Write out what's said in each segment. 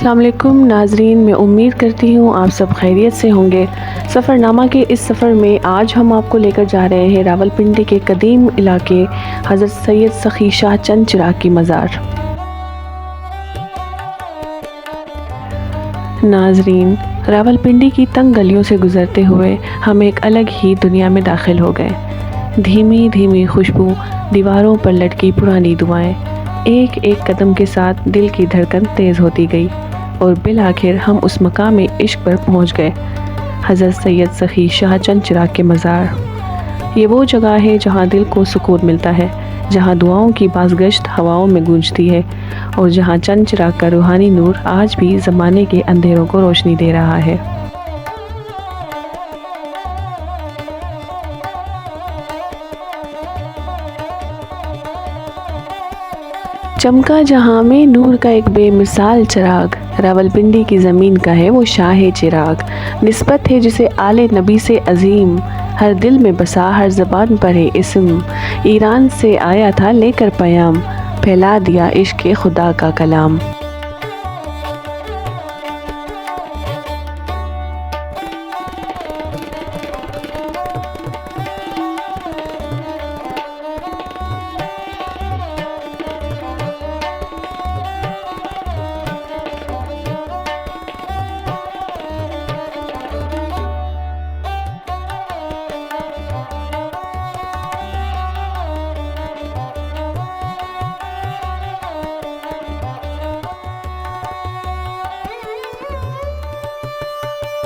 अस्सलाम वालेकुम नाजरीन, मैं उम्मीद करती हूँ आप सब खैरियत से होंगे। सफ़रनामा के इस सफ़र में आज हम आपको लेकर जा रहे हैं रावलपिंडी के कदीम इलाके हज़रत सैयद सखी शाह चंद चिराग की मज़ार। नाजरीन, रावलपिंडी की तंग गलियों से गुज़रते हुए हम एक अलग ही दुनिया में दाखिल हो गए। धीमी धीमी खुशबू, दीवारों पर लटकी पुरानी दुआएं, एक एक कदम के साथ दिल की धड़कन तेज़ होती गई और बिल आखिर हम उस मकाम इश्क पर पहुंच गए, हज़रत सैयद सखी शाह चंद चिराग के मज़ार। ये वो जगह है जहां दिल को सुकून मिलता है, जहां दुआओं की बाज़गश्त हवाओं में गूंजती है और जहां चंद चिराग का रूहानी नूर आज भी ज़माने के अंधेरों को रोशनी दे रहा है। चमका जहां में नूर का एक बेमिसाल चिराग, रावलपिंडी की ज़मीन का है वो शाह चिराग। निस्बत है जिसे आले नबी से अजीम, हर दिल में बसा हर ज़बान पर है इस्म। ईरान से आया था लेकर पैगाम, फैला दिया इश्क खुदा का कलाम।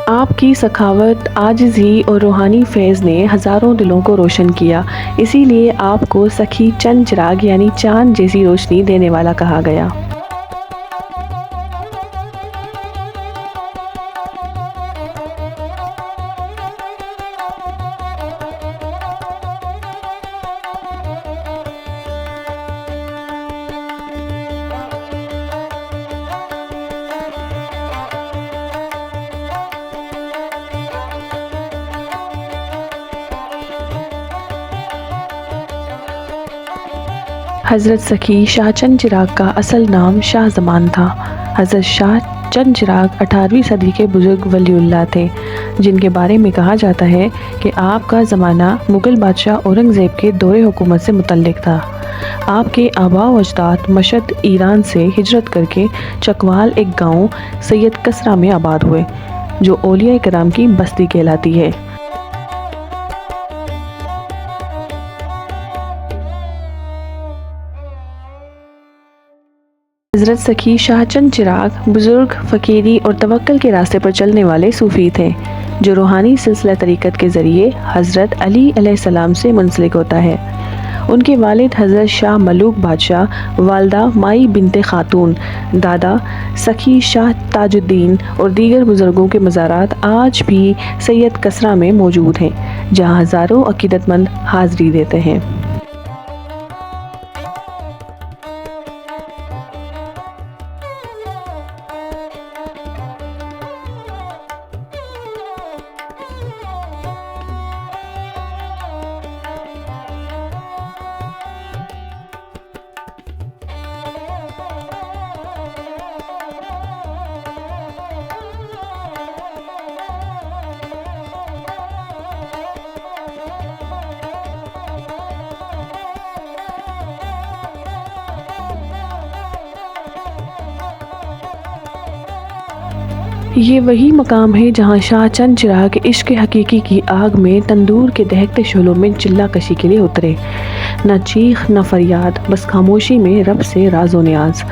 आपकी सखावत, आजिज़ी और रूहानी फैज़ ने हज़ारों दिलों को रोशन किया, इसीलिए आपको सखी चंद चिराग यानी चाँद जैसी रोशनी देने वाला कहा गया। हज़रत सखी शाह चंद चिराग का असल नाम शाह ज़मान था। हज़रत शाह चंद चिराग 18वीं सदी के बुज़ुर्ग वलीउल्लाह थे, जिनके बारे में कहा जाता है कि आपका ज़माना मुग़ल बादशाह औरंगज़ेब के दौरे हुकूमत से मुतल्लिक़ था। आपके आबा व अजदाद मशहद ईरान से हिजरत करके चकवाल एक गाँव सैयद कसरा में आबाद हुए, जो औलिया कराम की बस्ती कहलाती है। हज़रत सखी शाह चंद चिराग बुज़ुर्ग, फ़कीरी और तवक्कुल के रास्ते पर चलने वाले सूफ़ी थे, जो रूहानी सिलसिला तरीक़त के ज़रिए हज़रत अली अलैहिस्सलाम से मुंसलिक होता है। उनके वालिद हज़रत शाह मलूक बादशाह, वालदा माई बिनते खातून, दादा सखी शाह ताजुद्दीन और दीगर बुज़ुर्गों के मज़ारात आज भी सैयद कसरा में मौजूद हैं, जहाँ हज़ारों अक़ीदतमंद हाज़री देते हैं। ये वही मकाम है जहाँ शाह चंद चिराग इश्क हकीकी की आग में तंदूर के दहकते शोलों में चिल्ला कशी के लिए उतरे। न चीख न फरियाद, बस खामोशी में रब से राज़ो न्याज।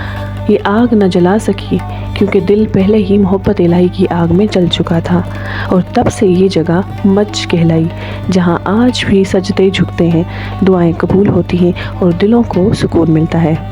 ये आग न जला सकी क्योंकि दिल पहले ही मोहब्बत इलाही की आग में जल चुका था, और तब से ये जगह मज कहलाई, जहाँ आज भी सजदे झुकते हैं, दुआएं कबूल होती हैं और दिलों को सुकून मिलता है।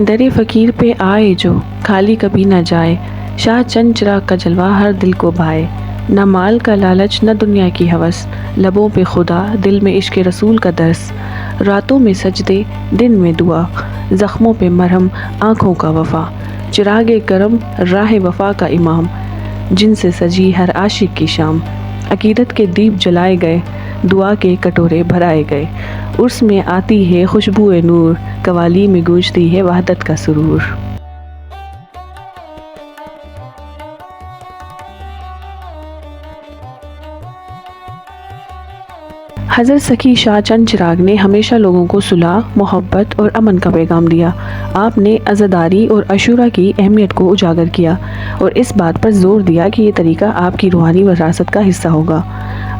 दरे फ़कीर पे आए जो खाली कभी न जाए, शाह चंद चिराग का जलवा हर दिल को भाए। न माल का लालच न दुनिया की हवस, लबों पे खुदा दिल में इश्क रसूल का दर्स। रातों में सजदे दिन में दुआ, ज़ख्मों पे मरहम आँखों का वफ़ा। चिरागे करम राह वफ़ा का इमाम, जिनसे सजी हर आशिक की शाम। अकीदत के दीप जलाए गए, दुआ के कटोरे भराए गए। उर्स में आती है खुशबू नूर, कवाली में गूंजती है वहदत का सुरूर। हज़रत सखी शाह चंद चिराग ने हमेशा लोगों को सुलह, मोहब्बत और अमन का पैगाम दिया। आपने अज़ादारी और अशूरा की अहमियत को उजागर किया और इस बात पर जोर दिया कि ये तरीका आपकी रूहानी विरासत का हिस्सा होगा।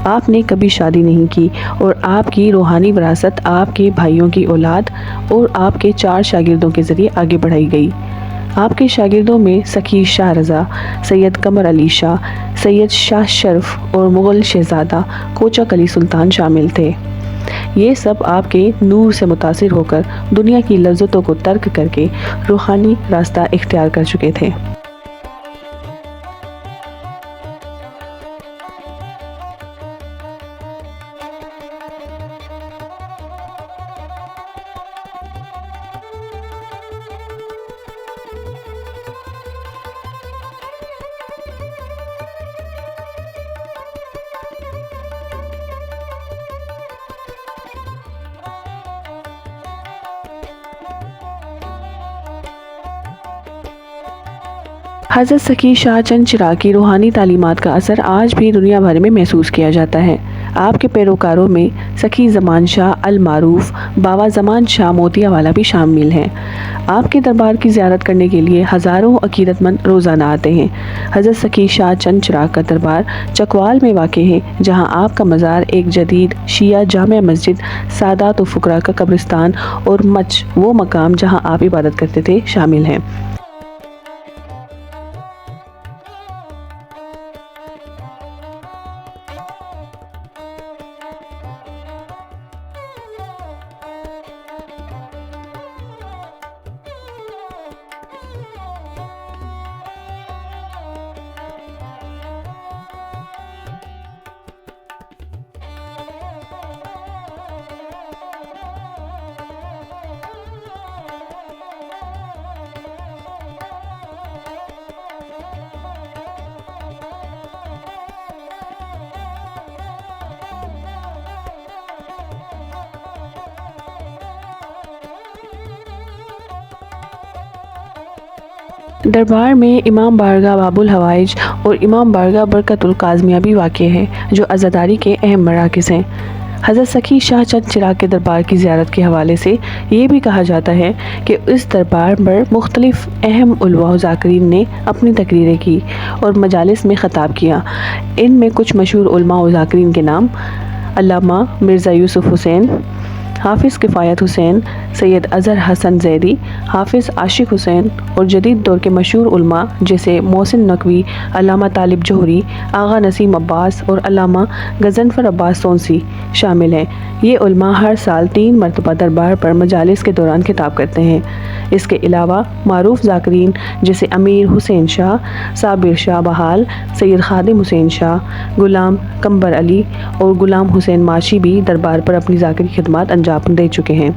आपने कभी शादी नहीं की और आपकी रूहानी विरासत आपके भाइयों की औलाद और आपके 4 शागिर्दों के ज़रिए आगे बढ़ाई गई। आपके शागिर्दों में सखी शाह रज़ा, सैयद कमर अली शाह, सैयद शाह शर्फ और मुग़ल शहज़ादा कोचक अली सुल्तान शामिल थे। ये सब आपके नूर से मुतासिर होकर दुनिया की लज़्ज़तों को तर्क करके रूहानी रास्ता इख्तियार कर चुके थे। हज़रत सखी शाह चंद चिराग की रूहानी तालीमात का असर आज भी दुनिया भर में महसूस किया जाता है। आपके पैरोकारों में सखी ज़मान शाह अल मारूफ, बाबा ज़मान शाह मोतियावाला भी शामिल हैं। आपके दरबार की ज़ियारत करने के लिए हज़ारों अकीदतमंद रोज़ाना आते हैं। हज़रत सखी शाह चंद चिराग का दरबार चकवाल में वाक़ है, जहां आपका मज़ार एक जदीद शिया जामिया मस्जिद, सादात व फ़ुक़रा का कब्रिस्तान और मच, वो मकाम जहां आप इबादत करते थे, शामिल हैं। दरबार में इमाम बारगाह बाबुल हवाइज और इमाम बारगाह बरकतुल काज़मिया भी वाक़ है, जो अज़ादारी के अहम मराकिज़ हैं। हज़रत सखी शाह चंद चिराग के दरबार की ज़ियारत के हवाले से ये भी कहा जाता है कि इस दरबार पर मुख्तलिफ़ अहम उलमा व ज़ाकिरीन ने अपनी तकरीरें की और मजालिस में ख़िताब किया। इनमें कुछ मशहूर उलमा व ज़ाकिरीन के नाम अल्लामा मिर्ज़ा यूसुफ़ हुसैन, हाफिज़ किफ़ायत हुसैन, सैयद अज़हर हसन ज़ैदी, हाफिज़ आशिक़ हुसैन और जदीद दौर के मशहूर उलमा जैसे मोहसिन नकवी, अल्लामा तालिब जोहरी, आगा नसीम अब्बास और अल्लामा गज़नफ़र अब्बास सोनसी शामिल हैं। ये उलमा हर साल 3 मरतबा दरबार पर मजालिस के दौरान खिताब करते हैं। इसके अलावा मारूफ ज़ाकिरीन जैसे अमीर हुसैन शाह, साबिर शाह बहाल, सैयद खादिम हुसैन शाह, गुलाम कंबर अली और गुलाम हुसैन माशी भी दरबार पर अपनी ज़ाकिरी खिदमत अंजाम दे चुके हैं।